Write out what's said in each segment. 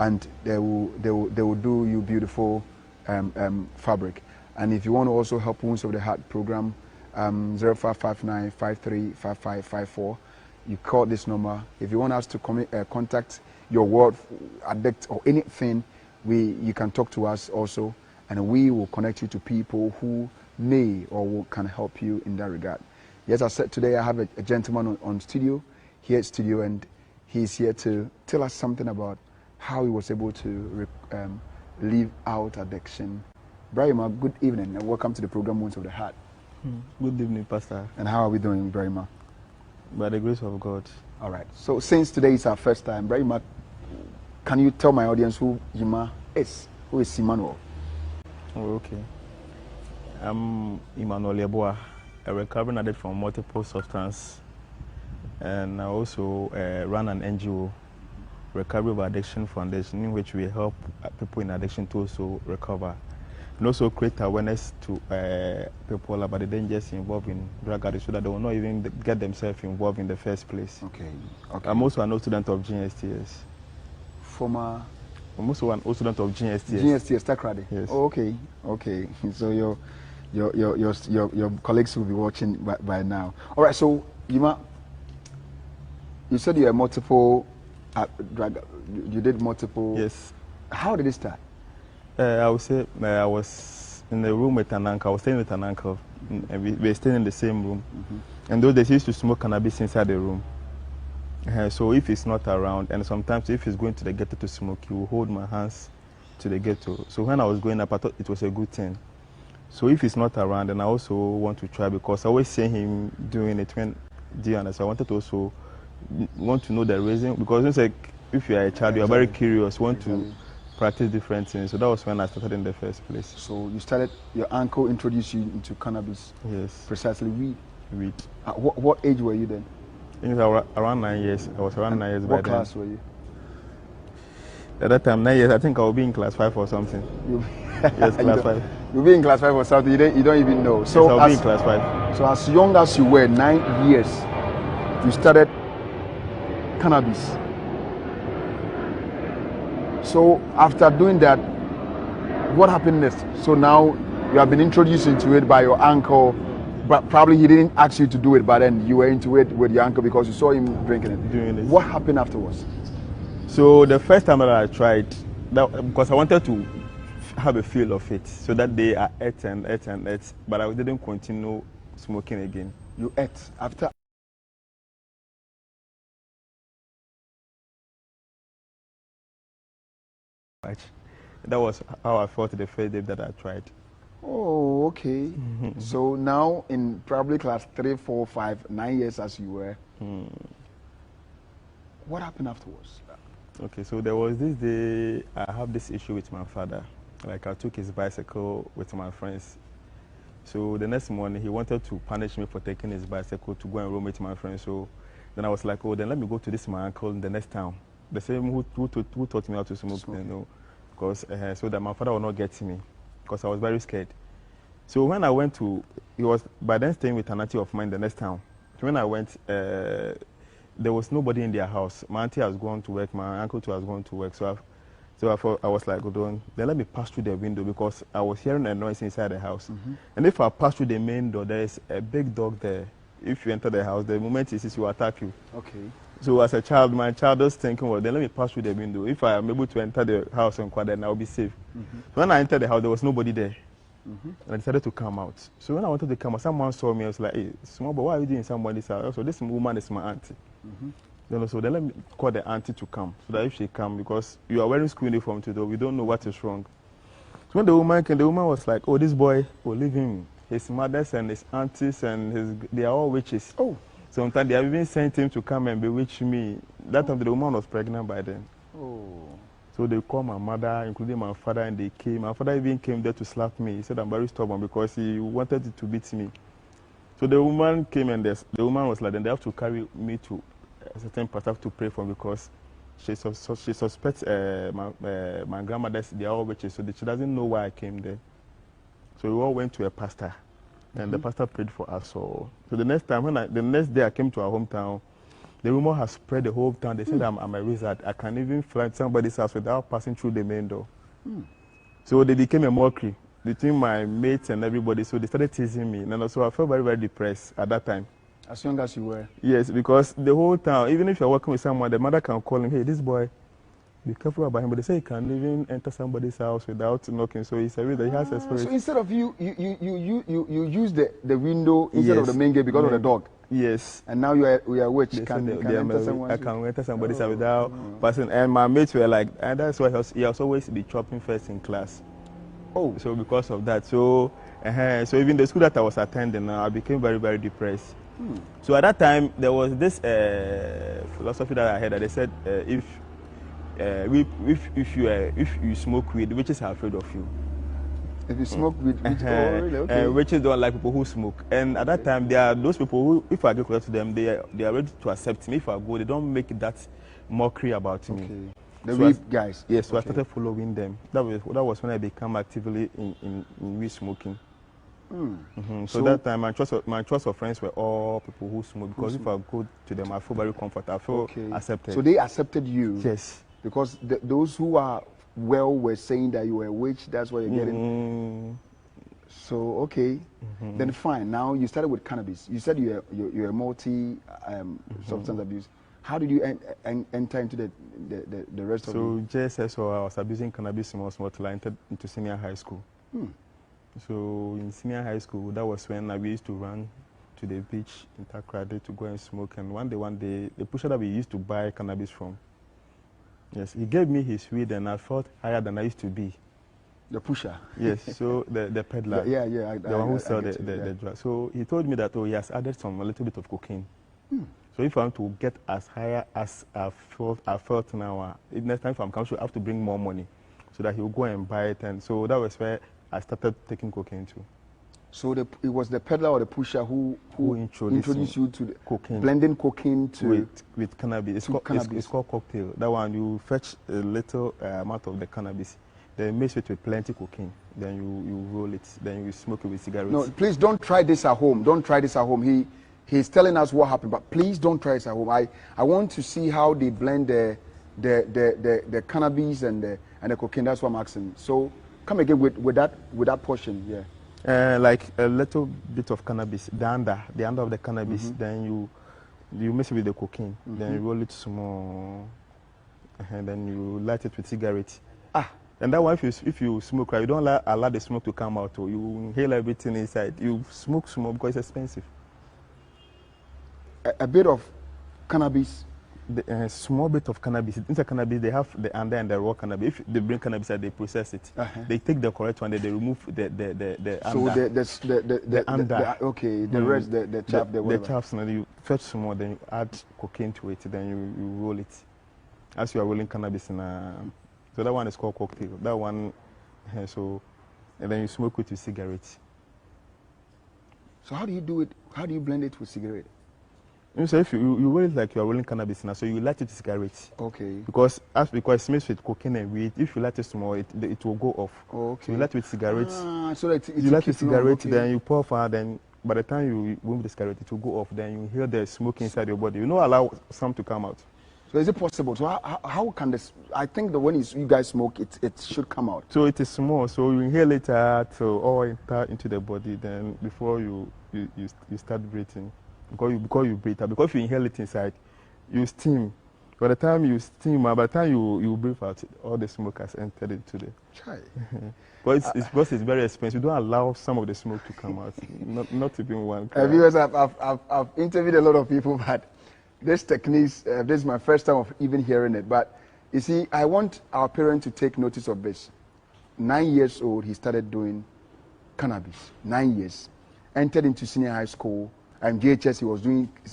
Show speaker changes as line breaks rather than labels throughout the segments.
and they will do you beautiful fabric. And if you want to also help Wounds of the Heart program, 0559-535554, you call this number. If you want us to contact your ward addict or anything, you can talk to us also, and we will connect you to people who may or can help you in that regard. Yes, I said today I have a gentleman on studio, here at studio, and he's here to tell us something about how he was able to leave out addiction. Brahima, good evening and welcome to the program Wounds of the Heart.
Good evening, Pastor.
And how are we doing, Brahima?
By the grace of God.
All right. So since today is our first time, Brahima, can you tell my audience who Yima is? Who is Emmanuel?
Oh, okay. I'm Emmanuel Yeboah, a recovering addict from multiple substance, and I also run an NGO, Recovery of Addiction Foundation, in which we help people in addiction to also recover, and also create awareness to people about the dangers involved in drug addiction, so that they will not even get themselves involved in the first place.
Okay.
I'm also an old student of GSTS. I'm also an old student of GSTS.
GSTS, Takrady.
Yes.
Oh, okay. Okay. So your colleagues will be watching by now. All right. So you said you had multiple drug. You did multiple.
Yes.
How did it start?
I would say I was in the room with an uncle. I was staying with an uncle, and we were staying in the same room. And those days he used to smoke cannabis inside the room. So if he's not around, and sometimes if he's going to the ghetto to smoke, he will hold my hands to the ghetto. So when I was going up, I thought it was a good thing. So if he's not around, then I also want to try, because I always see him doing it when, do you understand? I wanted to also want to know the reason, because it's like if you are a child, you are very curious, want to practice different things. So that was when I started in the first place.
So you started, your uncle introduced you into cannabis.
Yes.
Precisely weed.
Weed.
What age were you then?
I think around 9 years. I was around 9 years by then.
What class were you?
At that time, 9 years, I think I would be in class 5 or something. Yes, class 5.
You'll be in class 5 or something, you don't even know. So
yes, I'll be in class 5.
So as young as you were, 9 years, you started cannabis. So after doing that, what happened next? So now you have been introduced into it by your uncle, but probably he didn't ask you to do it, but then you were into it with your uncle because you saw him drinking it.
Doing it.
What happened afterwards?
So the first time that I tried, because I wanted to have a feel of it, so that day I ate, but I didn't continue smoking again.
You ate after?
That was how I felt the first day that I tried.
Oh, okay. So now in probably class 3, 4, 5, 9 years as you were, what happened afterwards?
Okay, so there was this day I have this issue with my father. Like I took his bicycle with my friends. So the next morning he wanted to punish me for taking his bicycle to go and roam with my friends. So then I was like, oh, then let me go to this my uncle in the next town. The same who taught me how to smoke, you know, because so that my father would not get me, because I was very scared. So when I went to, he was by then staying with an auntie of mine in the next town. So when I went, there was nobody in their house. My auntie has gone to work, my uncle too has gone to work. So I was like, then let me pass through the window, because I was hearing a noise inside the house. And if I pass through the main door, there is a big dog there. If you enter the house, the moment he sees you, attack you.
Okay.
So as a child, my child was thinking, well, then let me pass through the window. If I am able to enter the house and quiet, then I'll be safe. So when I entered the house, there was nobody there. And I decided to come out. So when I wanted to come out, someone saw me. I was like, hey, small boy, why are you doing somebody's house? So this woman is my auntie. Then let me call the auntie to come, so that if she come, because you are wearing school uniform today, we don't know what is wrong. So when the woman came, the woman was like, oh, this boy, leave him. His mothers and his aunties they are all witches. Oh. Sometimes they have even sent him to come and bewitch me. That time the woman was pregnant by then. Oh. So they called my mother, including my father, and they came. My father even came there to slap me. He said I'm very stubborn, because he wanted to beat me. So the woman came, and the woman was like, then they have to carry me to a certain pastor to pray for, because she suspects my grandmother, they are all witches, so she doesn't know why I came there. So we all went to a pastor. And the pastor prayed for us. So the next time, the next day I came to our hometown, The rumor has spread the whole town. They said I'm a wizard. I can even fly to somebody's house without passing through the main door. So they became a mockery between my mates and everybody. So they started teasing me. And also I felt very, very depressed at that time.
As young as you were?
Yes, because the whole town, even if you're working with someone, the mother can call him, hey, this boy, be careful about him. But they say he can even enter somebody's house without knocking. So he's a wizard. He has a spirit.
So instead of you use the window instead of the main gate because of the dog?
Yes.
And now we are a witch.
I
Can
enter somebody's house without passing. And my mates were like, and that's why he was always be chopping first in class.
Oh.
So because of that, so even the school that I was attending, I became very, very depressed. So at that time, there was this philosophy that I heard that they said, if you smoke weed, witches are afraid of you.
If you smoke weed, really? Okay.
Witches don't like people who smoke. And at that time, there are those people who, if I get close to them, they are ready to accept me. If I go, they don't make that mockery about me.
The weed guys.
Yes, so I started following them. That was when I became actively in weed smoking. So that time, my choice of friends were all people who smoke. Because if I go to them, I feel very comfortable. I feel accepted.
So they accepted you?
Yes.
Because those who are well were saying that you were a witch. That's why you're getting. So okay, then fine. Now you started with cannabis. You said you're a multi substance abuse. How did you enter into the rest of
it? So JSS, I was abusing cannabis small till I entered into senior high school. So in senior high school, that was when we used to run to the beach in Takoradi to go and smoke. And one day, the pusher that we used to buy cannabis from, yes, he gave me his weed and I felt higher than I used to be.
The pusher?
Yes, so the peddler.
Yeah.
The one who sells the drug. So he told me that, he has added a little bit of cocaine. So if I want to get as high as I felt now, next time if I'm coming, I have to bring more money so that he will go and buy it. And so that was where I started taking cocaine too.
So it was the peddler or the pusher who introduced you to
cocaine,
blending cocaine
with cannabis. It's called cocktail. That one, you fetch a little amount of the cannabis, then mix it with plenty cocaine, then you roll it, then you smoke it with cigarettes.
No, please don't try this at home. Don't try this at home. He's telling us what happened, but please don't try this at home. I want to see how they blend the cannabis and the cocaine. That's what I'm asking. So come again with that portion, yeah.
Like a little bit of cannabis, the under of the cannabis, then you mix it with the cocaine, then you roll it small, and then you light it with cigarettes. And that one, if you smoke, you don't allow the smoke to come out, or you inhale everything inside. You smoke small because it's expensive.
A bit of cannabis.
A small bit of cannabis. Inside cannabis, they have the under and the raw cannabis. If they bring cannabis and they process it, they take the correct one, then they remove the under.
So the under. Okay, the rest, the chaff, the
chaffs, and then you fetch some more, then you add cocaine to it, then you roll it. As you are rolling cannabis in so that one is called cocktail. That one, and then you smoke it with cigarettes.
So how do you do it? How do you blend it with cigarette?
So if you roll it like you are rolling cannabis now, so you light it with cigarettes.
Okay.
Because it's mixed with cocaine and weed. If you light it small, it will go off.
Okay.
So you light it with cigarettes.
So that
you light it with cigarettes, then you pour fire, then by the time you remove the cigarette, it will go off. Then you hear the smoke inside your body. You don't allow some to come out.
So is it possible? So how can this? I think that when you guys smoke, it should come out.
So it is small. So you inhale it all into the body. Then before you start breathing. Because you breathe out. Because if you inhale it inside, you steam. By the time you steam, by the time you breathe out, all the smoke has entered into the. But it's because it's very expensive. You don't allow some of the smoke to come out. not even one.
Viewers, I've interviewed a lot of people, but this techniques, this is my first time of even hearing it. But you see, I want our parents to take notice of this. 9 years old, he started doing cannabis. 9 years, entered into senior high school. And JHS,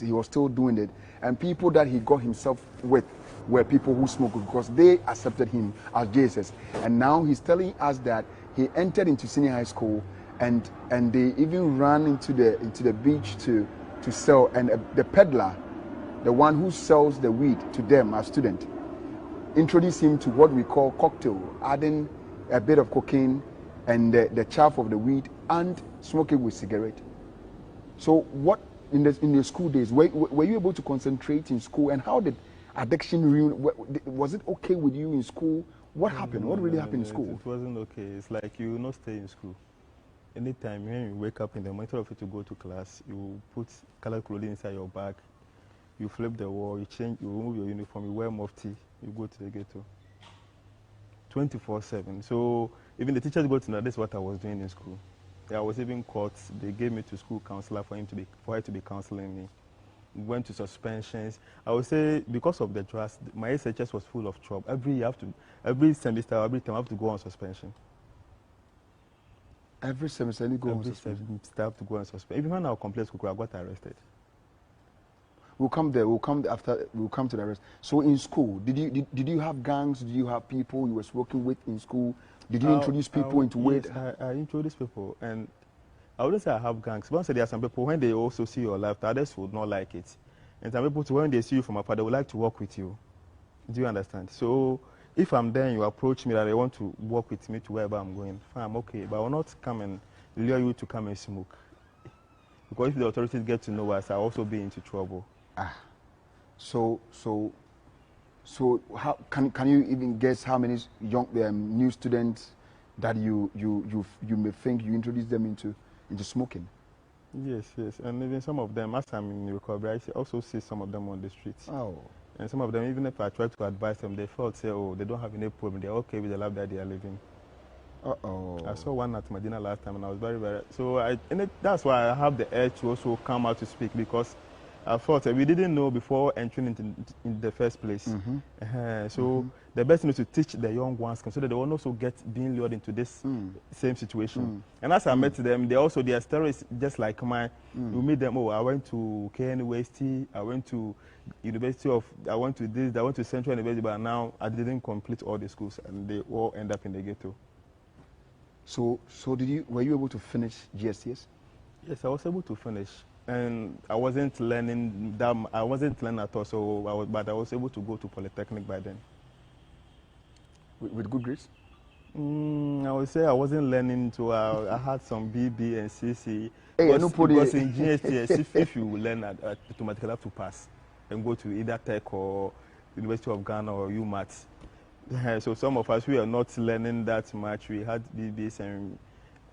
he was still doing it. And people that he got himself with were people who smoked because they accepted him as JHS. And now he's telling us that he entered into senior high school and they even ran into the beach to sell. And the peddler, the one who sells the weed to them as student, introduced him to what we call cocktail, adding a bit of cocaine and the chaff of the weed and smoking with cigarette. So in your school days, were you able to concentrate in school? And how did addiction was it okay with you in school? What happened? What really happened in school?
It wasn't okay. It's like you will not stay in school. Anytime when you wake up in the morning, instead of you to go to class, you put colored clothing inside your bag, you flip the wall, you change, you remove your uniform, you wear mufti, you go to the ghetto. 24/7. So even the teachers got to know that's what I was doing in school. I was even caught. They gave me to school counselor for her to be counseling me. Went to suspensions. I would say because of the drugs, my SHS was full of trouble. Every semester, every time I have to go on suspension.
Every semester you go on suspension?
Every semester I have to go on suspension. Even when I was complete school, I got arrested.
We'll come there. We'll come after. We'll come to the rest. So in school, did you have gangs? Did you have people you was working with in school? Did you introduce people into weed?
Yes, I introduced people, and I wouldn't say I have gangs. But there are some people when they also see your life, the others would not like it, and some people when they see you from afar, they would like to work with you. Do you understand? So if I'm there and you approach me that they want to work with me to wherever I'm going, fine, I'm okay. But I will not come and lure you to come and smoke, because if the authorities get to know us, I'll also be into trouble.
So how can you even guess how many young new students that you may think you introduced them into smoking?
Yes, and even some of them, as I'm in recovery, I also see some of them on the streets.
Oh.
And some of them, even if I try to advise them, they felt say, oh, they don't have any problem. They're okay with the life that they are living. I saw one at Medina last time, and I was very, very. So that's why I have the urge to also come out to speak, because I thought we didn't know before entering in the first place. The best thing is to teach the young ones so that they will also get being lured into this same situation. And as I met them, their story is just like mine. You meet them, oh, I went to KNUST, I went to I went to this, I went to Central University, but now I didn't complete all the schools, and they all end up in the ghetto.
So were you able to finish GSTS?
Yes, I was able to finish. And I wasn't learning that. I wasn't learning at all. But I was able to go to Polytechnic by then.
With good grades?
I would say I wasn't learning. So I had some BB and CC.
Because
in GSTS, if you learn automatically have to pass and go to either Tech or University of Ghana or UMaT. So some of us, we are not learning that much. We had BBs and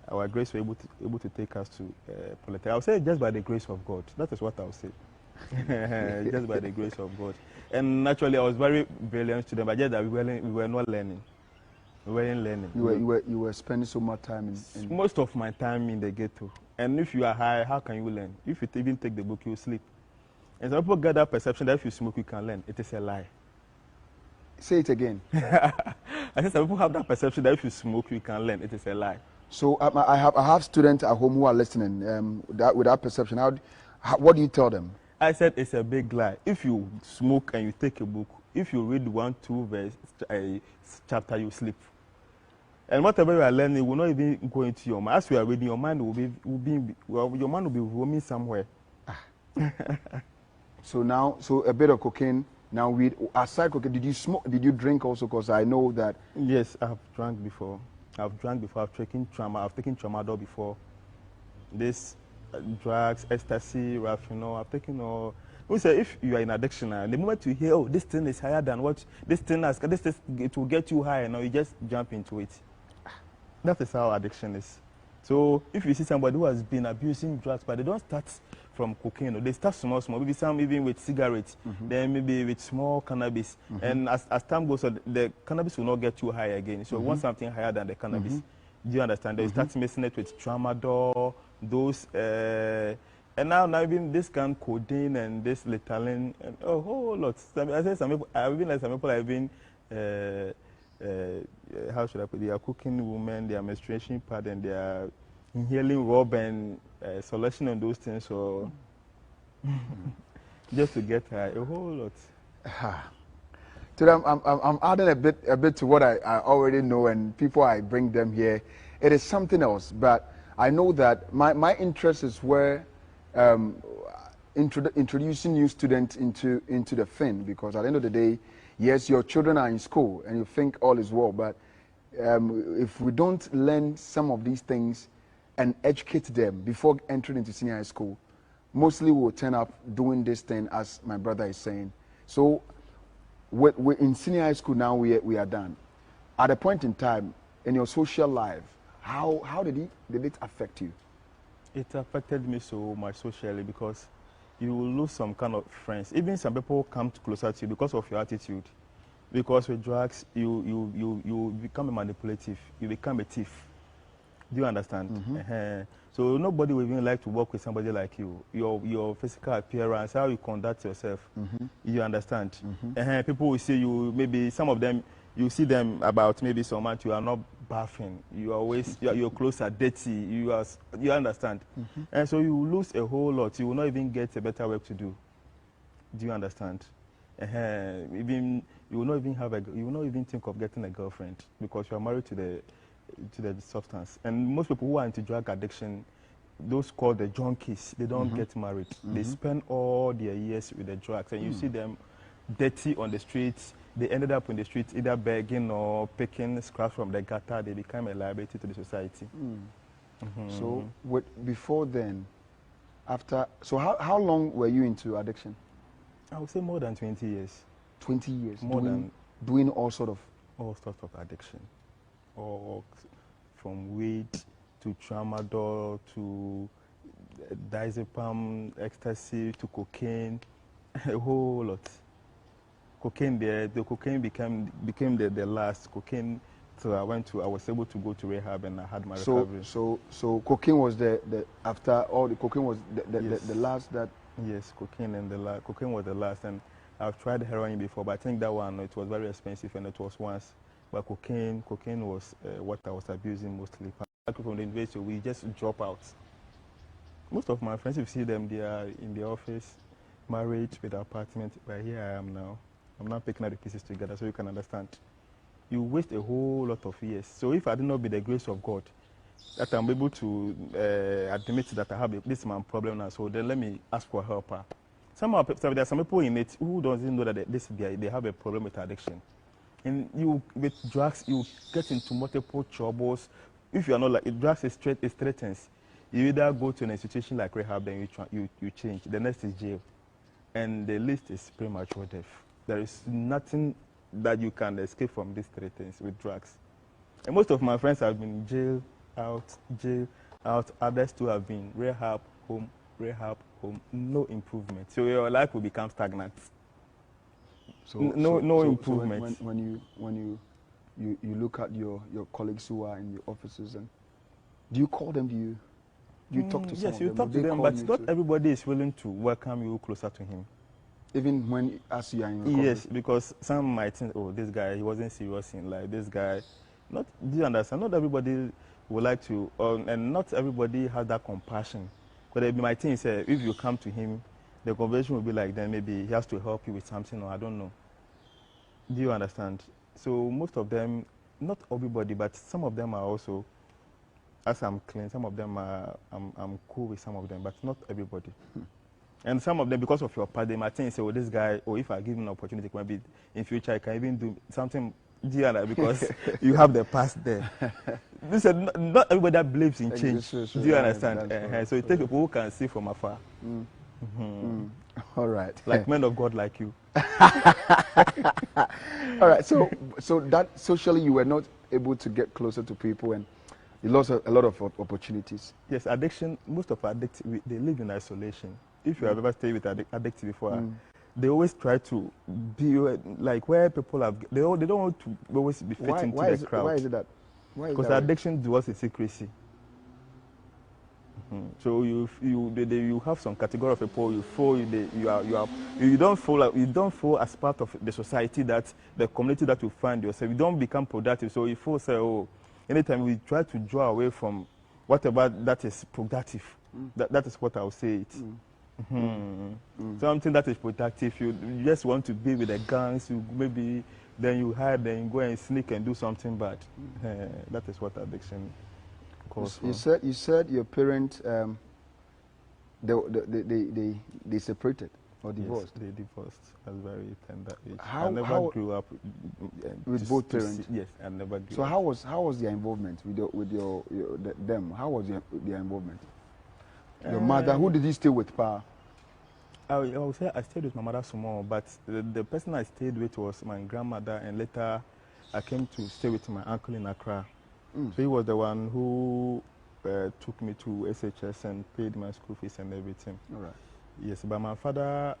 our grace were able to take us to Polytechnic. I would say just by the grace of God. That is what I would say. Just by the grace of God. And naturally, I was very brilliant student, but just that we were not learning. We weren't learning.
You were spending so much time in...
Most of my time in the ghetto. And if you are high, how can you learn? If you even take the book, you sleep. And some people get that perception that if you smoke, you can learn. It is a lie.
Say it again.
I said some people have that perception that if you smoke, you can learn. It is a lie.
So I have students at home who are listening with that perception. What do you tell them?
I said it's a big lie. If you smoke and you take a book, if you read 1-2 verse chapter, you sleep. And whatever you are learning will not even go into your mind. As you are reading, your mind your mind will be roaming somewhere.
So a bit of cocaine. Now, aside cocaine, did you smoke? Did you drink also? Because I know that.
Yes, I've drank before. I've taken tramadol before. This drugs, ecstasy, Raffinol, I've taken all. We say if you are in addiction, the moment you hear, oh, this thing is higher than what this thing has, it will get you higher. Now you just jump into it. That is how addiction is. So if you see somebody who has been abusing drugs, but they don't start from cocaine, they start small, maybe some even with cigarettes, then maybe with small cannabis. And as time goes on, the cannabis will not get too high again. So you want something higher than the cannabis. Do you understand? They start mixing it with tramadol, those, and now even this kind of codeine and this Ritalin, and a whole lot. I say some people, I've been like some people have been, how should I put it? They are cooking women, their menstruation pad, and they are inhaling rub and solution and those things. So just to get high, a whole lot.
Today, I'm adding a bit to what I already know, and people I bring them here. It is something else, but I know that my interest is where introducing new students into the thing, because at the end of the day, yes, your children are in school and you think all is well, but if we don't learn some of these things and educate them before entering into senior high school, mostly will turn up doing this thing, as my brother is saying. So we're in senior high school now, we are done. At a point in time in your social life, how did it affect you?
It affected me so much socially because you will lose some kind of friends. Even some people come closer to you because of your attitude. Because with drugs, you become a manipulative. You become a thief. Do you understand?
Mm-hmm.
So nobody will even like to work with somebody like you. Your physical appearance, how you conduct yourself.
Mm-hmm.
You understand?
Mm-hmm.
People will see you, maybe some of them, you see them about maybe some month, you are not bathing. You are always, your clothes are dirty. You understand?
Mm-hmm.
And so you lose a whole lot. You will not even get a better work to do. Do you understand? Even you will not even think of getting a girlfriend because you are married to the substance. And most people who are into drug addiction, those called the junkies, they don't
Mm-hmm.
get married.
Mm-hmm.
They spend all their years with the drugs, and you see them dirty on the streets. They ended up in the streets either begging or picking scraps from the gutter. They become a liability to the society.
So before then, so how long were you into addiction?
I would say more than 20 years.
20 years.
More than
doing all sorts
of addiction, or from weed to tramadol to diazepam, ecstasy to cocaine, a whole lot. Cocaine, the cocaine became the last cocaine. So I was able to go to rehab and I had my recovery.
So cocaine was the after all the cocaine was
Yes.
the last that.
Yes, cocaine was the last, and I've tried heroin before, but I think that one, it was very expensive and it was once. But cocaine was what I was abusing mostly. From the university, we just drop out. Most of my friends, if you see them, they are in the office, married with apartment. But here I am now. I'm now picking up the pieces together so you can understand. You waste a whole lot of years. So if I did not be the grace of God, that I'm able to admit that I have this man problem now, so then let me ask for help. There are some people in it who doesn't know that they have a problem with addiction. And with drugs, you get into multiple troubles. If you are not like, drugs is threatens. You either go to an institution like rehab, then you change. The next is jail. And the list is premature death. There is nothing that you can escape from these threats with drugs. And most of my friends have been jail out. Others too have been rehab, home, no improvement. So your life will become stagnant.
So
no improvement.
So when you look at your colleagues who are in the offices, and do you call them? Do you talk to some of them?
Yes, you talk to them, but not everybody is willing to welcome you closer to him.
Even when as you are in recovery?
Yes, because some might think, oh, this guy, he wasn't serious in life. This guy, do you understand? Not everybody would like to, and not everybody has that compassion. But my thing is, if you come to him, the conversation will be like, then maybe he has to help you with something, or I don't know. Do you understand? So most of them, not everybody, but some of them are also, as I'm clean, some of them are, I'm cool with some of them, but not everybody. And some of them, because of your past, they might think, say, oh, this guy, or if I give him an opportunity, maybe in future I can even do something, because you have the past there. Listen, not everybody that believes in change. Do you understand? So you take people who can see from afar.
All right.
Like men of God like you.
All right. So that socially you were not able to get closer to people, and you lost a lot of opportunities.
Yes, addiction, most of addicts, they live in isolation. If you have ever stayed with addicts before, they always try to be like where people have. They don't want to always be fit into the crowd.
Why is it that?
Because addiction dwells in secrecy. So you have some category of people you feel you don't feel as part of the society, that the community that you find yourself. You don't become productive. So you feel, say, oh, anytime we try to draw away from whatever that is productive, that is what I would say it. Something that is productive, you just want to be with the gangs, then you hide, then you go and sneak and do something bad. That is what addiction calls for.
You said your parents they separated or divorced.
Yes, they divorced at a very tender age.
I
never grew up
with both parents.
Yes, I never grew
so
up.
How was their involvement with them? How was their involvement? Your mother, who did you stay with, Pa?
I would say I stayed with my mother small, but the person I stayed with was my grandmother, and later I came to stay with my uncle in Accra. So he was the one who took me to SHS and paid my school fees and everything.
All right.
Yes, but my father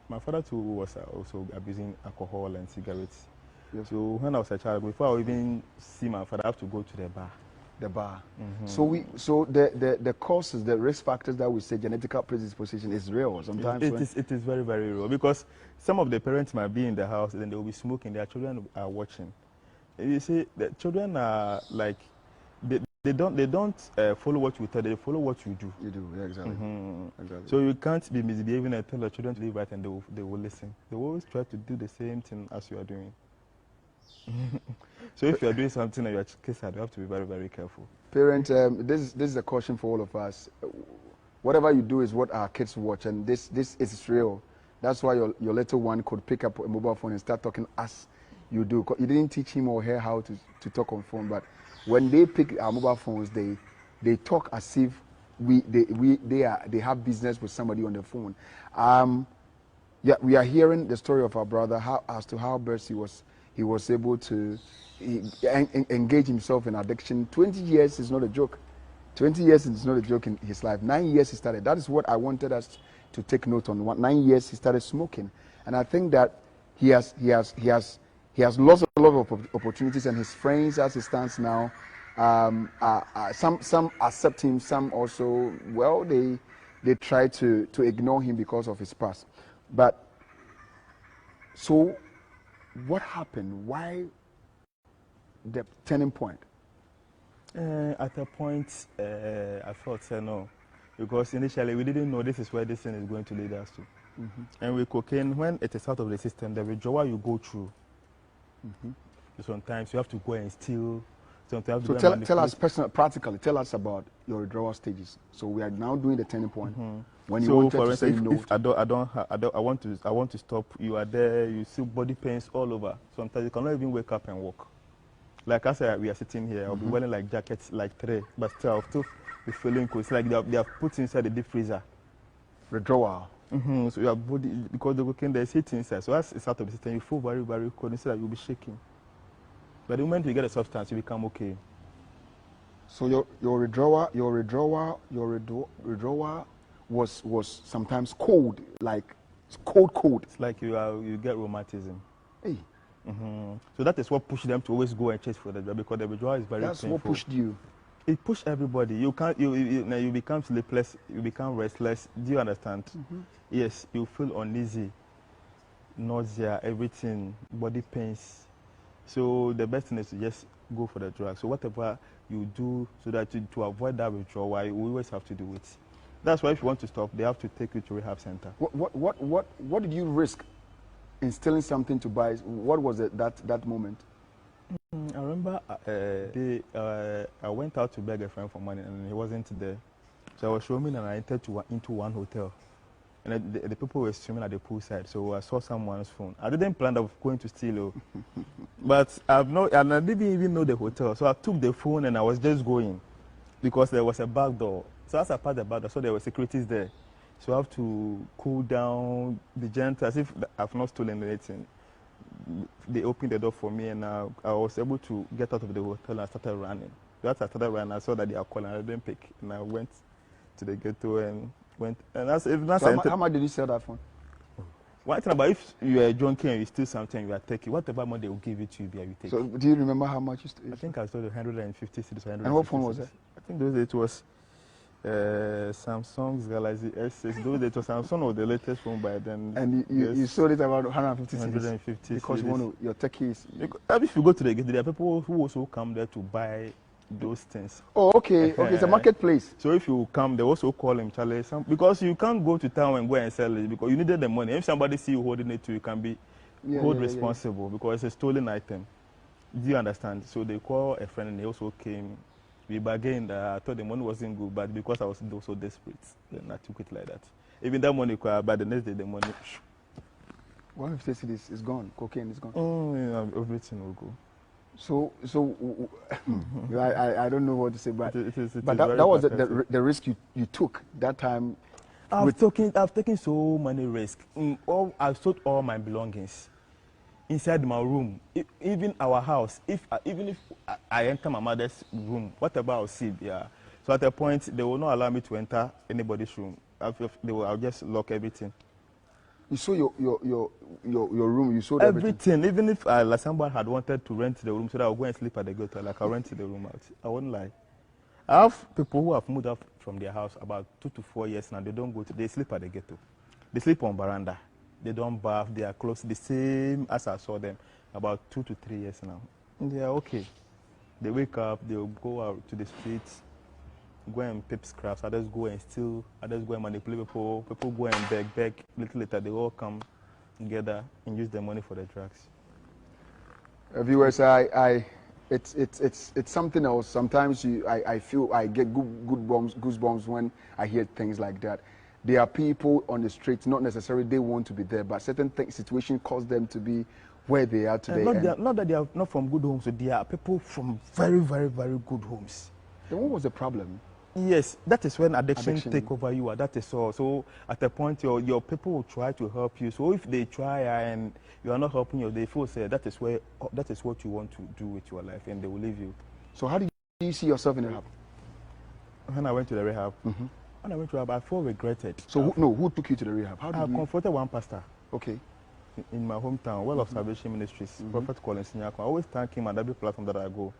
too was also abusing alcohol and cigarettes.
Yes.
So when I was a child, before I would even see my father, I have to go to the bar.
The bar. So the causes, the risk factors that we say genetical predisposition is real sometimes.
It is very, very real, because some of the parents might be in the house and they will be smoking, their children are watching. You see, the children are like, they don't follow what you tell, they follow what you do.
You do, yeah, exactly. Exactly.
So you can't be misbehaving and tell the children to live right, and they will listen. They will always try to do the same thing as you are doing. So if you are doing something and you are kids, you have to be very, very careful.
Parents, this is a caution for all of us. Whatever you do is what our kids watch, and this is real. That's why your little one could pick up a mobile phone and start talking as you do. You didn't teach him or her how to talk on phone, but when they pick our mobile phones, they talk as if they have business with somebody on the phone. Yeah, we are hearing the story of our brother as to how Bercy he was able to engage himself in addiction. 20 years is not a joke. 20 years is not a joke in his life. 9 years he started. That is what I wanted us to take note on. 9 years he started smoking, and I think that he has lost a lot of opportunities, and his friends, as it stands now, some accept him, some also, well, they try to ignore him because of his past. But so what happened? Why the turning point?
At a point, I felt no, because initially we didn't know this is where this thing is going to lead us to. And with cocaine, when it is out of the system, the withdrawal you go through, sometimes you have to go and steal. Sometimes
so tell us practically, tell us about your withdrawal stages. So we are now doing the turning point. When you wanted to say no,
if I want to stop, you are there, you see body pains all over. Sometimes you cannot even wake up and walk. Like I said, we are sitting here, I'll be wearing like jackets, like 3, but still I'll still be feeling cold. It's like they have put inside the deep freezer.
Withdrawal.
So your body, because the cocaine there's heat inside, so as it's out of the system, you feel very, very cold. Instead that you'll be shaking. But the moment you get a substance, you become okay.
So your withdrawal was sometimes cold, like cold.
It's like you get rheumatism.
Hey.
So that is what pushed them to always go and chase for the drug, because the withdrawal is very painful.
That's what pushed you.
It pushed everybody. You can't. You become sleepless. You become restless. Do you understand? Yes. You feel uneasy, nausea, everything, body pains. So the best thing is to just go for the drug. So whatever you do, so that to avoid that withdrawal, you always have to do it. That's why if you want to stop, they have to take you to rehab center.
What did you risk in stealing something to buy? What was it that moment?
I remember I went out to beg a friend for money and he wasn't there. So I was swimming and I entered into one hotel. And the people were swimming at the poolside, so I saw someone's phone. I didn't plan on going to steal, but I didn't even know the hotel. So I took the phone and I was just going because there was a back door. So as I passed the back door, I saw there were securities there. So I have to cool down, be gentle, as if I've not stolen anything. They opened the door for me and I was able to get out of the hotel and I started running. So as I started running, I saw that they are calling. I didn't pick, and I went to the ghetto and went. And that's
so how much did you sell that phone?
One thing about if you are junkie and you steal something, you are taking whatever money they will give it to you, you take.
So do you remember how much you stole?
I think I stole 150 cities.
And what phone was it?
I think those days it was Samsung's Galaxy S6. Those days it was Samsung or the latest phone by then.
And you sold it about 150 cities?
150
because you want to, your techie is...
If you go to the gate, there are people who also come there to buy those things.
Oh, okay. Okay, it's a marketplace.
So if you come, they also call him Charlie. Because you can't go to town and go and sell it because you needed the money. If somebody see you holding it too, you can be held responsible because it's a stolen item. Do you understand? So they call a friend and he also came. We bargained. I thought the money wasn't good, but because I was so desperate, then I took it like that. Even that money, but the next day the money.
150 cities is gone. Cocaine is gone.
Oh, yeah, everything will go.
So I don't know what to say, but
it is
that was the risk you took that time.
I've taken so many risks. I've sold all my belongings inside my room, even our house. Even if I enter my mother's room, whatever I'll see, yeah. So at a point, they will not allow me to enter anybody's room. I'll just lock everything.
You sold your room. You sold
everything. Even if like somebody had wanted to rent the room so that I'll go and sleep at the gutter, like I'll rent the room out. I wouldn't lie. I have people who have moved out from their house about 2 to 4 years now. They sleep at the ghetto. They sleep on veranda. They don't bath. They are close the same as I saw them about 2 to 3 years now. And they are okay. They wake up. They'll go out to the streets, go and pick scraps. Others go and steal. Others go and manipulate people. People go and beg. Little later, they all come together and use their money for the drugs.
Viewers, it's something else. Sometimes I feel I get goosebumps when I hear things like that. There are people on the streets, not necessarily they want to be there, but certain situations cause them to be where they are today.
Not that they are not from good homes, so they are people from very, very, very good homes.
Then what was the problem?
Yes, that is when addiction take over you. That is all. So at a point, your people will try to help you. So if they try and you are not helping you, they feel say that is what you want to do with your life, and they will leave you.
So how do you see yourself in the rehab?
When I went to the rehab, when I went to rehab, I felt regretted.
So who took you to the rehab? How did
I confronted one pastor.
Okay.
In my hometown, Well of Salvation Ministries, Prophet Collins Nyako. I always thank him at every platform that I go.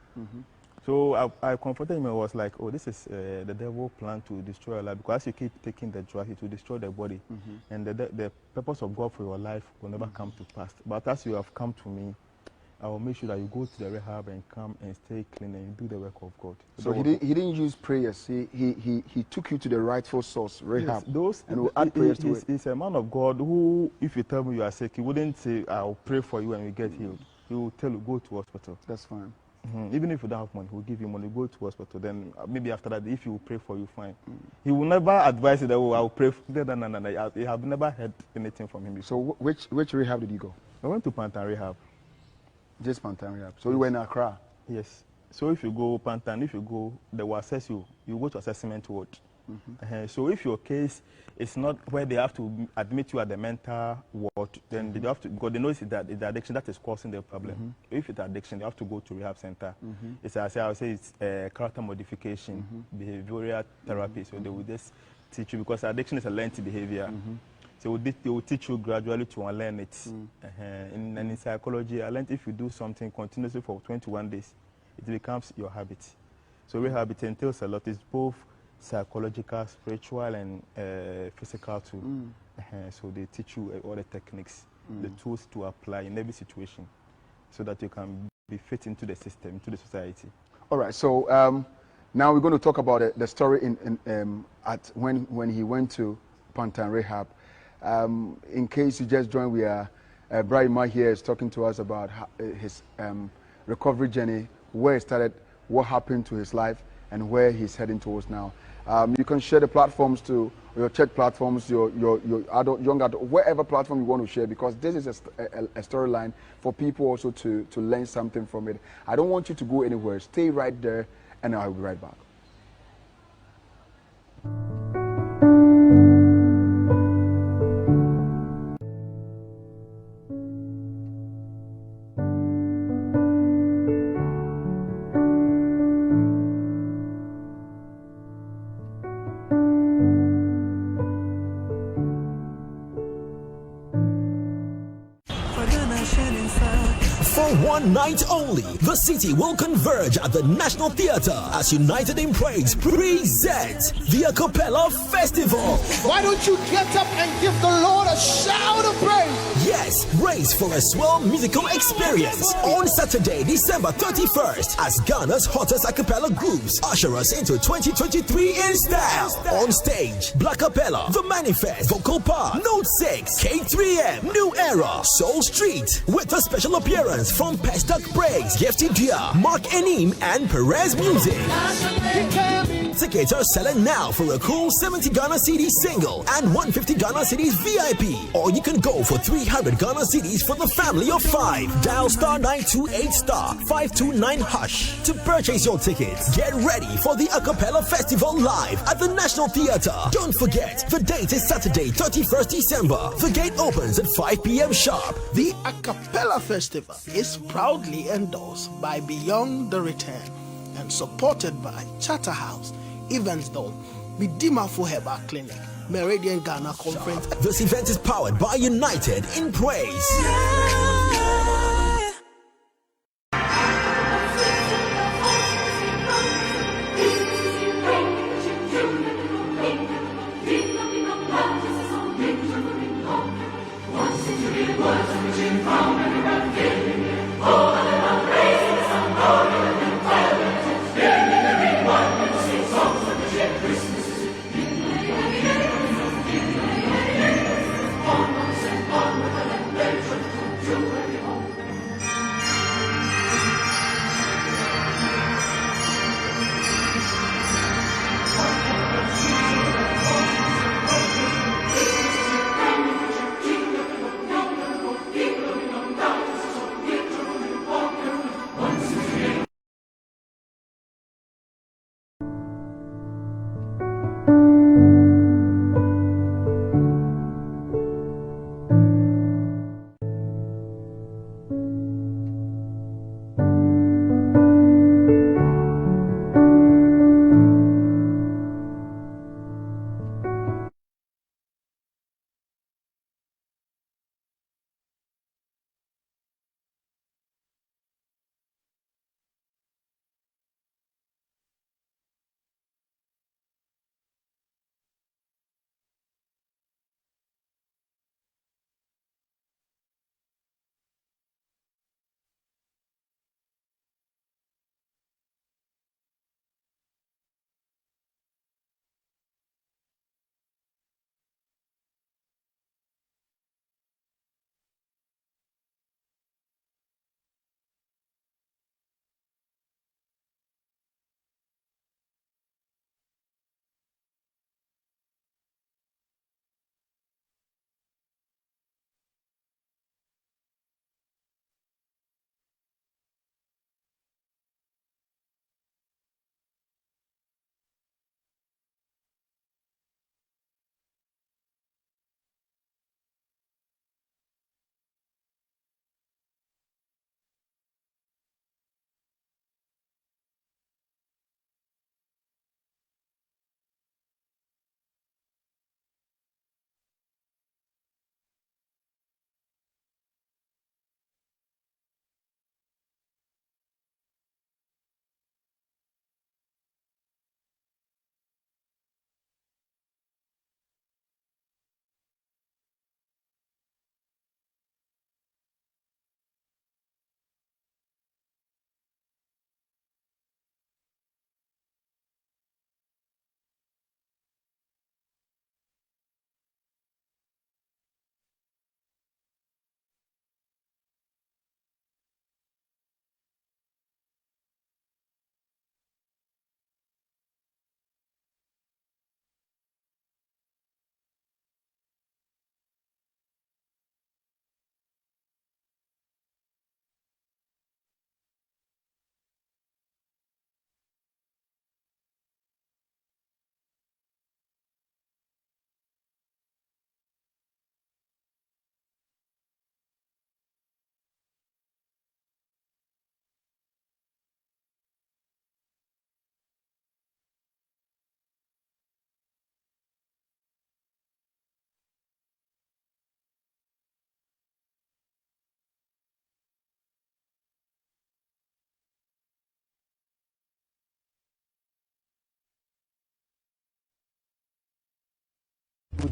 So I confronted him and was like, oh, this is the devil plan to destroy your life, because as you keep taking the drug, it will destroy the body. And the purpose of God for your life will never come to pass. But as you have come to me, I will make sure that you go to the rehab and come and stay clean and do the work of God.
So he didn't use prayers. He took you to the rightful source, rehab.
Yes,
and will add prayers to it.
He's a man of God who, if you tell me you are sick, he wouldn't say, I'll pray for you and you get healed. He will tell you, go to hospital.
That's fine.
Even if you don't have money, he'll give you money, go to hospital. Then maybe after that, if he will pray for you, fine. He will never advise you that, oh, I'll pray for you. No. I have never heard anything from him before.
So which rehab did you go?
I went to Pantan Rehab.
Just Pantan Rehab. So you were in Accra?
Yes. So if you go Pantan, they will assess you. You go to assessment ward. So if your case is not where they have to admit you at the mental ward, then they have to, because they know it's the addiction that is causing the problem. If it's addiction, they have to go to rehab center. It's, I would say it's character modification, behavioral therapy. So they will just teach you, because addiction is a learned behavior. So they will teach you gradually to unlearn it. And in psychology, I learned if you do something continuously for 21 days, it becomes your habit. So rehab, it entails a lot. It's both psychological, spiritual, and physical too. So they teach you all the techniques, the tools to apply in every situation, so that you can be fit into the system, into the society. All
right. So now we're going to talk about the story at when he went to Pantan Rehab. In case you just joined, we are Brahima here is talking to us about his recovery journey, where he started, what happened to his life, and where he's heading towards now. You can share the platforms to your church platforms, your adult, young adult, wherever platform you want to share, because this is a storyline for people also to learn something from it. I don't want you to go anywhere. Stay right there, and I'll be right back.
One night only, the city will converge at the National Theatre as United in Praise presents the Acapella Festival.
Why don't you get up and give the Lord a shout of praise?
Yes, brace for a swell musical experience on Saturday, December 31st, as Ghana's hottest acapella groups usher us into 2023 in style. On stage, Black Capella, The Manifest, Vocal Part, Note 6, K3M, New Era, Soul Street, with a special appearance from Pestak Briggs, Gifty Dia, Mark Enim, and Perez Music. Tickets are selling now for a cool 70 Ghana Cedis single and 150 Ghana Cedis VIP. Or you can go for 300 Ghana Cedis for the family of 5. Dial star 928 star 529 hash to purchase your tickets. Get ready for the Acapella Festival live at the National Theatre. Don't forget, the date is Saturday, 31st December. The gate opens at 5 p.m. sharp.
The Acapella Festival is proudly endorsed by Beyond the Return and supported by Charterhouse, Events Dome, Midima Fuheba Clinic, Meridian Ghana Conference.
This event is powered by United in Praise.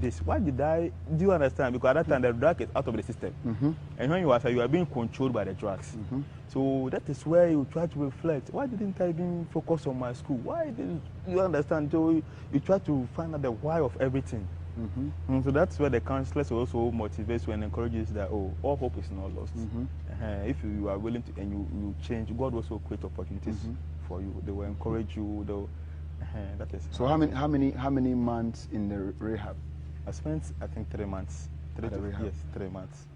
This. Why did I? Do you understand? Because at that time the drug is out of the system, and when you are being controlled by the drugs. So that is where you try to reflect. Why didn't I even focus on my school? Why did you understand? So you try to find out the why of everything. So that's where the counselors also motivates you and encourages that, oh, all hope is not lost. If you are willing to and you change, God also create opportunities for you. They will encourage you. They'll, that is.
So how many months in the rehab?
I spent, I think, 3 months. Yes, 3 months.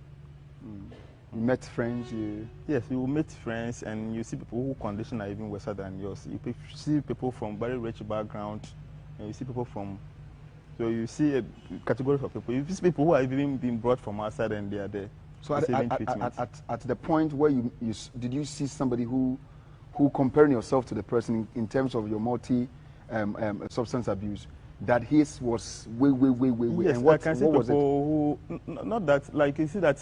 You met friends.
Yes, you meet friends and you see people whose condition are even worse than yours. You see people from very rich background, and you see people from. So you see a category of people. You see people who are even being brought from outside and they are there.
So at the point where did you see somebody who comparing yourself to the person in terms of your substance abuse, that his was way.
Yes,
and what
I can see
was
people who not that, like you see that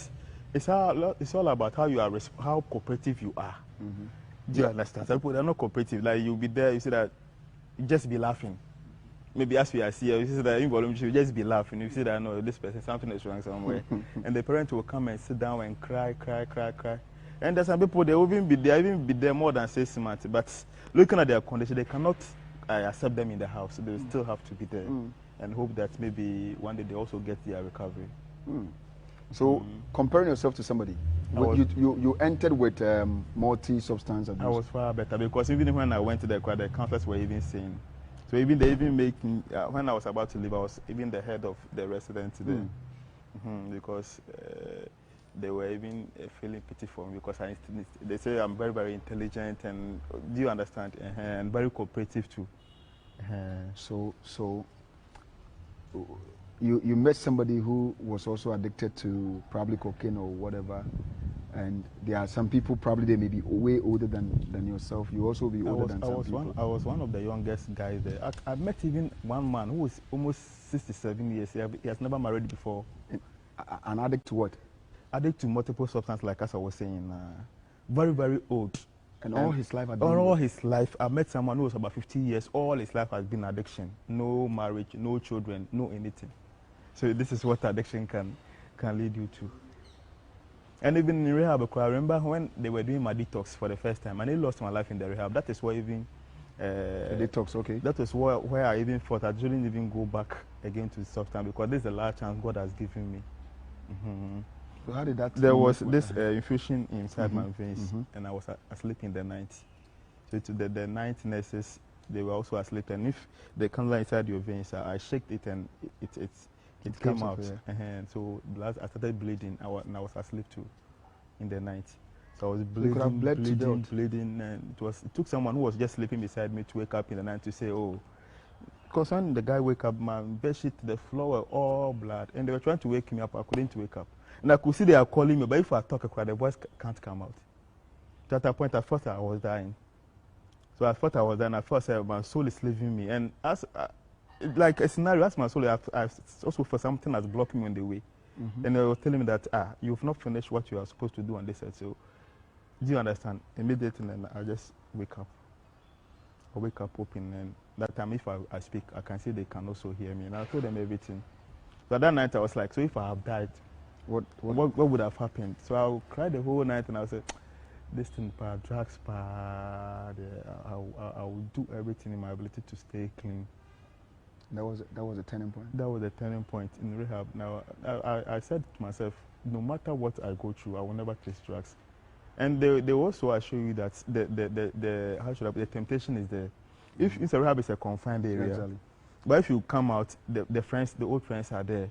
it's all about how you are how cooperative you are. Do you understand? Some people they're not cooperative. Like you'll be there, you see that you just be laughing. Maybe as we are here, you see that involuntary, you just be laughing. You see that no, this person something is wrong somewhere, and the parent will come and sit down and cry. And there's some people they will even be there more than 6 months. But looking at their condition, they cannot accept them in the house. They will still have to be there and hope that maybe one day they also get their recovery.
So comparing yourself to somebody, you entered with multi-substance abuse.
I was far better because even when I went to the crowd, the counselors were even saying. So even they even making when I was about to leave, I was even the head of the residents there because they were even feeling pity for me because they say I'm very, very intelligent and do you understand? And very cooperative too.
So you met somebody who was also addicted to probably cocaine or whatever, and there are some people probably they may be way older than yourself. You also be older than some people.
I was one of the youngest guys there. I met even one man who was almost 67 years. He has never married before.
An addict to what?
Addict to multiple substances, like as I was saying. Very, very old.
And all his life?
All his life. I met someone who was about 50 years. All his life has been addiction. No marriage, no children, no anything. So this is what addiction can lead you to. And even in rehab, I remember when they were doing my detox for the first time, and I lost my life in the rehab. That is why even...
detox, okay.
That was where I even thought I shouldn't even go back again to the substance because this is the last chance God has given me.
So how did that...
There was this infusion inside my veins, and I was asleep in the night. So to the night nurses, they were also asleep. And if the candle inside your veins, I shook it and it came out. And so I started bleeding, and I was asleep too in the night. So I was bleeding, and it took someone who was just sleeping beside me to wake up in the night to say, oh, because when the guy wake up, my bed sheet, the floor were all blood, and they were trying to wake me up. I couldn't wake up, and I could see they are calling me, but if I talk, the voice can't come out. So at that point, I thought I was dying. So I thought I was dying. I thought my soul is leaving me, and as like a scenario, as my soul, I also for something that's blocking me on the way, and they were telling me that you've not finished what you are supposed to do on this side. So do you understand? Immediately, and I just wake up. I wake up open, and that time if I speak, I can see they can also hear me, and I told them everything. So that night I was like, so if I have died, what would have happened? So I cried the whole night, and I said, this thing, drugs, I will do everything in my ability to stay clean.
That was a turning point? That
was a turning point in rehab. Now, I said to myself, no matter what I go through, I will never taste drugs. And they also assure you that the temptation is there. If it's a rehab, it's a confined area. Exactly. But if you come out, the old friends are there.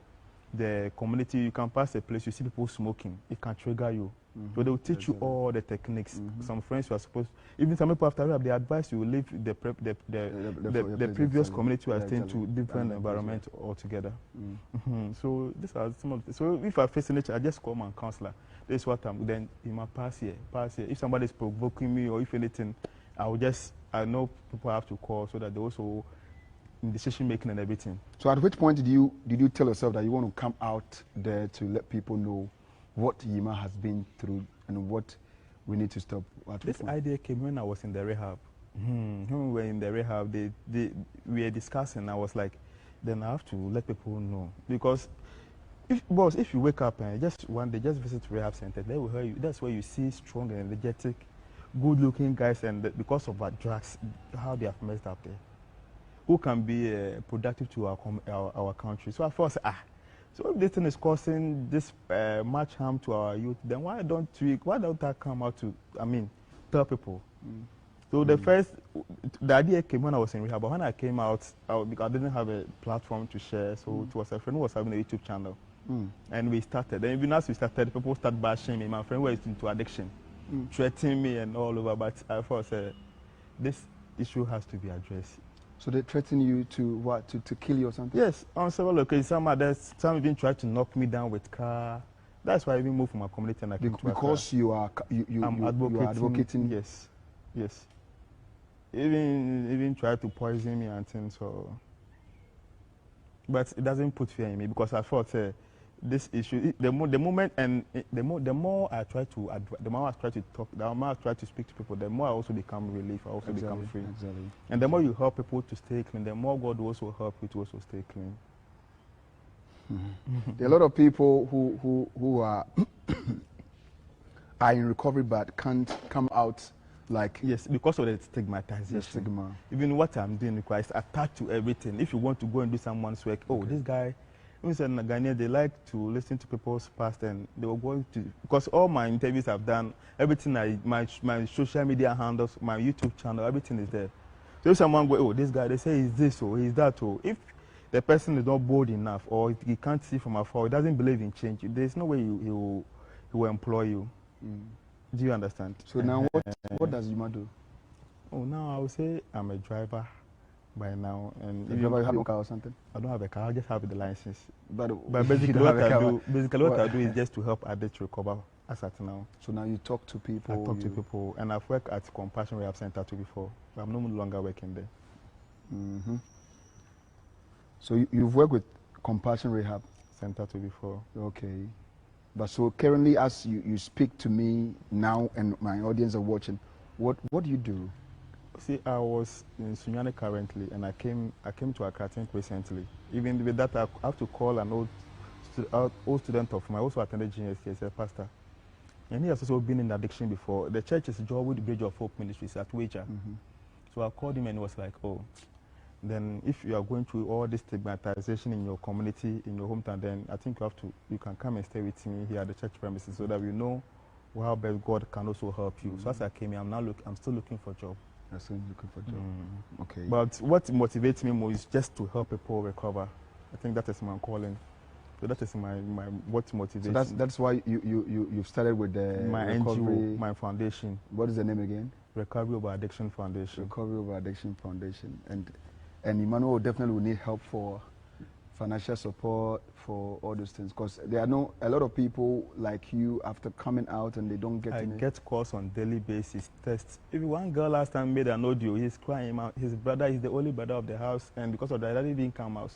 The community, you can pass a place, you see people smoking, it can trigger you. So they will teach you all the techniques. Some friends you are supposed, even some people after rehab, they advise you leave the previous community you are staying to different environment altogether. So these are some of the, so if I face nature, I just call my counselor. This is what then in my past year. If somebody is provoking me or if anything, I know people have to call so that they also in decision making and everything.
So at which point did you tell yourself that you want to come out there to let people know what Yima has been through and what we need to stop?
This idea came when I was in the rehab. When we were in the rehab, we were discussing. I was like, then I have to let people know because if you wake up and just one day just visit rehab center, they will hear you. That's where you see strong and energetic, good-looking guys, and because of drugs, how they have messed up there. who can be productive to our country. So I thought, so if this thing is causing this much harm to our youth, then why don't I come out to, tell people? So the idea came when I was in rehab, but when I came out, because I didn't have a platform to share, so it was a friend who was having a YouTube channel. And we started. And even as we started, people started bashing me. My friend was into addiction, threatening me and all over. But I thought, this issue has to be addressed.
So they threaten you to what? To kill you or something?
Yes, on several occasions. Some even tried to knock me down with car. That's why I even moved from my community and I came to Accra.
Because you are advocating.
Yes, yes. Even tried to poison me and things. So, but it doesn't put fear in me because I thought this issue. The more I try to talk, the more I try to speak to people, the more I also become relief. I also become free.
Exactly.
And the more you help people to stay clean, the more God will also help you to also stay clean.
There are a lot of people who are are in recovery but can't come out. Like
yes, because of the stigmatization.
The stigma.
Even what I'm doing requires attached to everything. If you want to go and do someone's work, this guy, in Ghana, they like to listen to people's past, and they were going to, because all my interviews I've done, everything my social media handles, my YouTube channel, everything is there. So if someone go, this guy, they say he's this or he's that, or if the person is not bold enough or he can't see from afar, he doesn't believe in change, there's no way he will employ you. Do you understand?
So now what does Yuma do?
Oh, now I would say I'm a driver by now. And
you have a car or something?
I don't have a car, I just have the license.
But
basically what I do is just to help addicts recover as at now.
So now you talk to people?
I talk to people, and I've worked at Compassion Rehab Center too before, but I'm no longer working there.
So you've worked with Compassion Rehab
Center too before.
Okay. But so currently, as you speak to me now and my audience are watching, what do you do?
See, I was in Sunyani currently, and I came to Accra recently. Even with that, I have to call an old student of mine, also attended GSC as a pastor. And he has also been in addiction before. The church is Jowood Bridge of Hope Ministries at Wager. So I called him and he was like, then if you are going through all this stigmatization in your community, in your hometown, then I think you can come and stay with me here at the church premises so that we know how best God can also help you. So as I came here, I'm still looking for a job.
You're still looking for a job. Okay.
But what motivates me more is just to help people recover. I think that is my calling. So that is what motivates me.
So that's why you've started with
my
recovery.
NGO, my foundation.
What is the name again?
Recovery Over Addiction Foundation.
Recovery Over Addiction Foundation. And Emmanuel definitely will need help for financial support, for all those things, because there are a lot of people like you after coming out and they don't get. I
get calls on daily basis, tests. If one girl last time made an audio, he's crying out. His brother is the only brother of the house, and because of that, he didn't come out.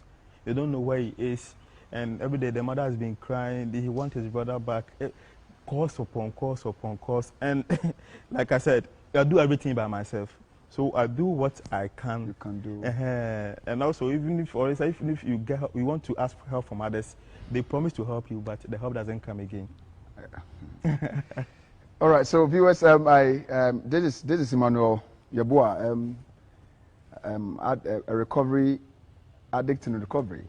They don't know where he is, and every day the mother has been crying. He wants his brother back. Calls upon calls upon calls, and like I said, I do everything by myself. So I do what I can.
You can do.
And also, even if you want to ask for help from others, they promise to help you, but the help doesn't come again.
All right. So viewers, this is Emmanuel Yeboah, a recovery addict in recovery.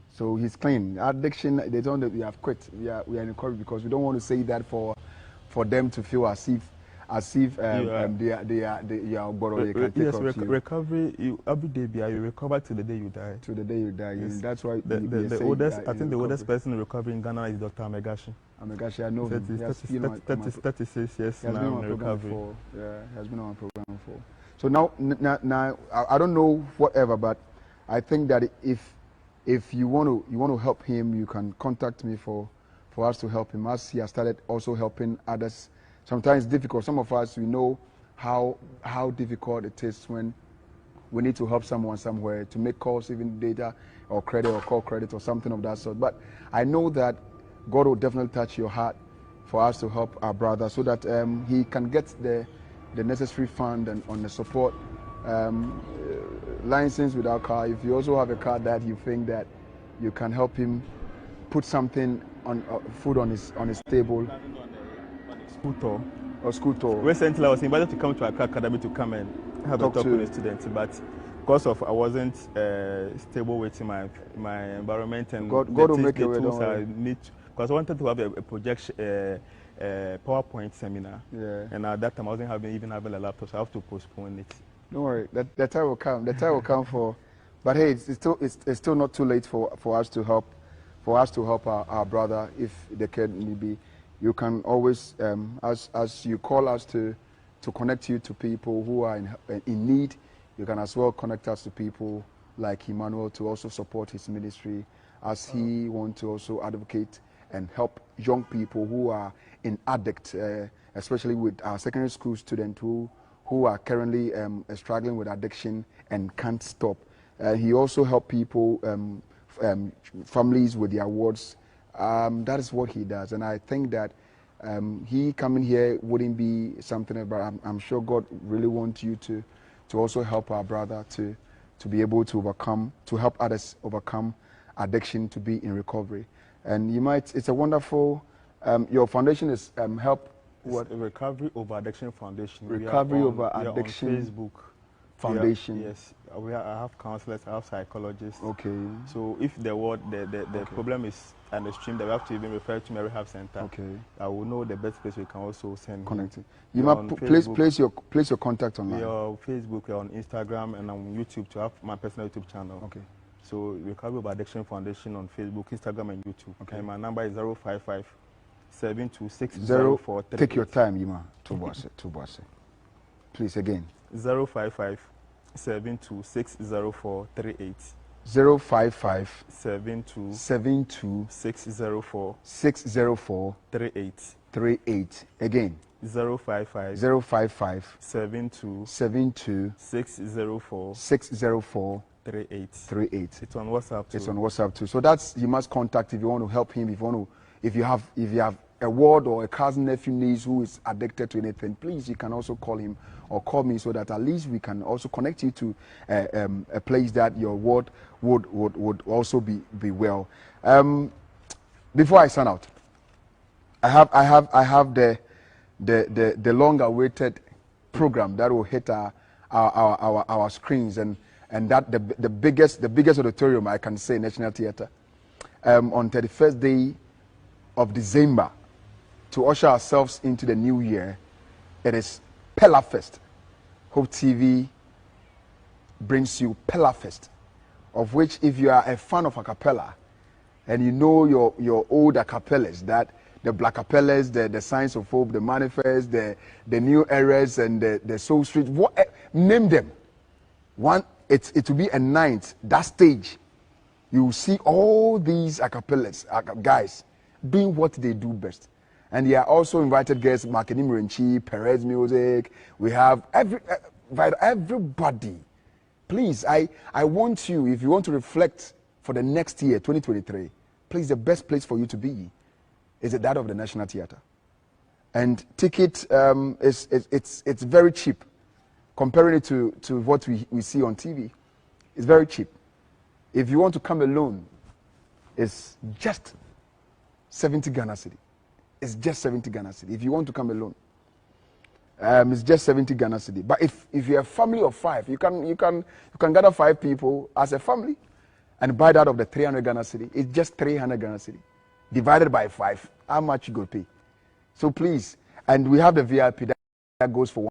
So he's clean. Addiction, they don't know we have quit. We are in recovery because we don't want to say that for them to feel as if they are borrowed. They can take
yes,
off you.
Recovery. Every day, you recover till the day you die.
To the day you die. Yes. That's why
the oldest. I think the oldest person in recovery in Ghana is Dr. Amegashi.
Amegashi, I know him.
36 years now in recovery.
He has been on my program before. So now I don't know whatever, but I think that if you want to help him, you can contact me for us to help him. As he has started also helping others. Sometimes it's difficult. Some of us, we know how difficult it is when we need to help someone somewhere to make calls, even data or credit or call credit or something of that sort. But I know that God will definitely touch your heart for us to help our brother so that he can get the necessary fund and on the support. License without car. If you also have a car that you think that you can help him put something on food on his table.
School tour. Recently, I was invited to come to Accra Academy to come and have a talk with the students, but because of I wasn't stable with my environment and
God will make a way.
Tools I need because I wanted to have a projection PowerPoint seminar.
Yeah.
And at that time I wasn't even having a laptop, so I have to postpone it.
Don't worry, that time will come. The time will come for. But hey, it's still not too late for us to help our brother if there can be. You can always as you call us to connect you to people who are in need. You can as well connect us to people like Emmanuel to also support his ministry as he wants to also advocate and help young people who are in addict, especially with our secondary school students who are currently struggling with addiction and can't stop. He also helps people, families with their wards. That is what he does, and I think that he coming here wouldn't be something, but I'm sure God really wants you to also help our brother to be able to help others overcome addiction, to be in recovery. And it's a wonderful, your foundation is help.
What? Recovery Over Addiction Foundation.
Recovery Over Addiction
on Facebook
Foundation.
Yes, I have counselors, I have psychologists.
Okay.
So if the problem is an extreme, that we have to even refer to my rehab center.
Okay.
I will know the best place we can also send.
Connecting. You must place your contact online.
We are on Facebook, we are on Instagram, and on YouTube to have my personal YouTube channel.
Okay.
So Recovery Over Addiction Foundation on Facebook, Instagram, and YouTube. Okay. And my number is 055 7260438.
Take your time, Yima. Tubase. Please again.
055 7260438.
055
72 604
38. Again.
055 72 604 38. It's on WhatsApp too.
It's on WhatsApp too. So that's, you must contact if you want to help him. If you have a ward or a cousin, nephew, niece who is addicted to anything, please, you can also call him or call me so that at least we can also connect you to a place that your ward would also be well. Before I sign out, I have the long-awaited program that will hit our screens and that the biggest auditorium I can say, National Theatre, on 31st day of December, to usher ourselves into the new year. It is Pella Fest. Hope TV brings you Pella Fest, of which, if you are a fan of a cappella and you know your old acapellas, that the Black Capellas, the Signs of Hope, the Manifest, the New Eras, and the Soul Street, name them. It will be a night, that stage. You will see all these acapellas, guys, doing what they do best. And they are also invited guests, Makeni Murenchi, Perez Music. We have everybody. Please, I want you, if you want to reflect for the next year, 2023, please, the best place for you to be is that of the National Theatre. And ticket, it's very cheap. Comparing it to what we see on TV, it's very cheap. If you want to come alone, it's just 70 Ghana Cedi. It's just 70 Ghana Cedi. If you want to come alone, it's just 70 Ghana Cedi. But if you're a family of 5, you can gather 5 people as a family and buy that of the 300 Ghana Cedi. It's just 300 Ghana Cedi divided by 5. How much you go pay? So please, and we have the VIP that goes for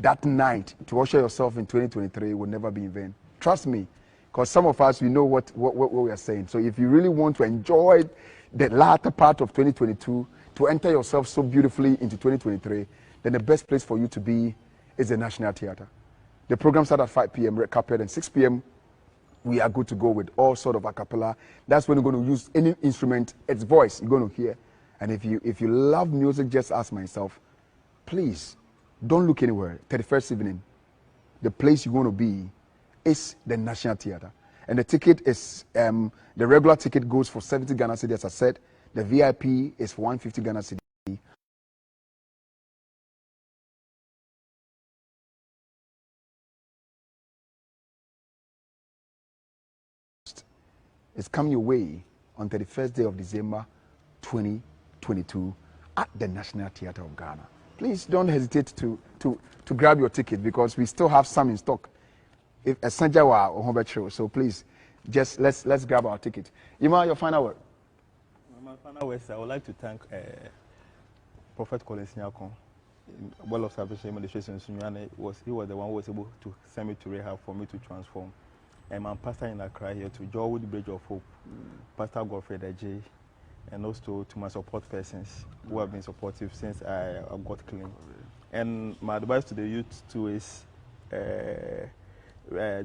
that night. To usher yourself in 2023 will never be in vain. Trust me, because some of us, we know what we are saying. So if you really want to enjoy the latter part of 2022, to enter yourself so beautifully into 2023, then the best place for you to be is the National Theatre. The program starts at 5 p.m. red carpet, and 6 p.m. we are good to go with all sort of a cappella. That's when you're going to use any instrument, its voice you're going to hear. And if you love music, just ask myself, please, don't look anywhere. 31st evening, the place you're going to be is the National Theatre. And the ticket is, the regular ticket goes for 70 Ghana Cedi, as I said. The VIP is for 150 Ghana Cedi. It's coming your way on 31st day of December 2022 at the National Theatre of Ghana. Please don't hesitate to grab your ticket because we still have some in stock. If a Sanjawa or Hobetro, so please just let's grab our ticket. Ima, your final word.
My final word, I would like to thank Prophet Collins Nyakon, Well of Salvation Administration. He was the one who was able to send me to rehab for me to transform. And my pastor in Accra here to Jowood Bridge of Hope, Pastor Godfrey Ajay, and also to my support persons who have been supportive since I got clean. And my advice to the youth too is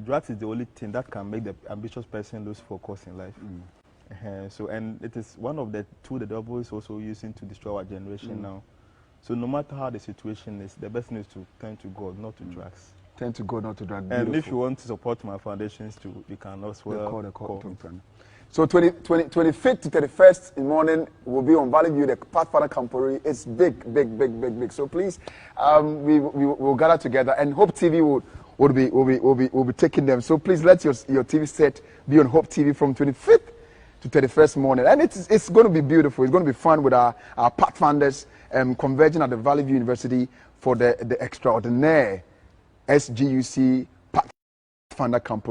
drugs is the only thing that can make the ambitious person lose focus in life. So, and it is one of the tools the devil is also using to destroy our generation now. So no matter how the situation is, the best thing is to turn to God, not to drugs.
Turn to God, not to drugs.
And if you want to support my foundations too, you can also call.
So 25th to 31st in the morning will be on Valley View, the Pathfinder Campori. It's big. So please, we will gather together, and Hope TV will be taking them. So please let your TV set be on Hope TV from 25th to 31st morning, and it's going to be beautiful. It's going to be fun with our Pathfinders converging at the Valley View University for the extraordinaire SGUC Pathfinder Campori.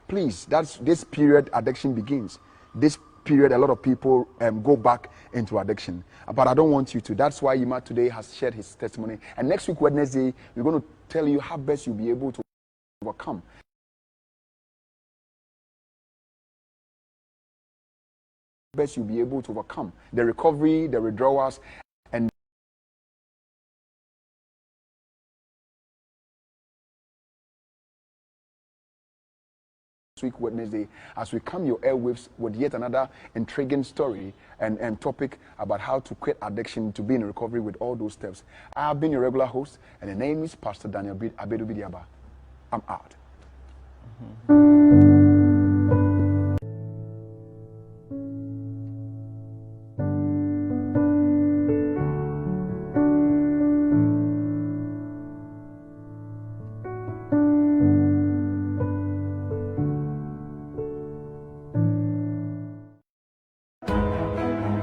Please, this period addiction begins. This period, a lot of people go back into addiction. But I don't want you to. That's why Yima today has shared his testimony. And next week, Wednesday, we're going to tell you how best you'll be able to overcome. Best you'll be able to overcome the recovery, the withdrawals, and week Wednesday as we come your airwaves with yet another intriguing story and topic about how to quit addiction, to be in recovery with all those steps. I have been your regular host, and the name is Pastor Daniel Abedu Bidiaba. I'm out.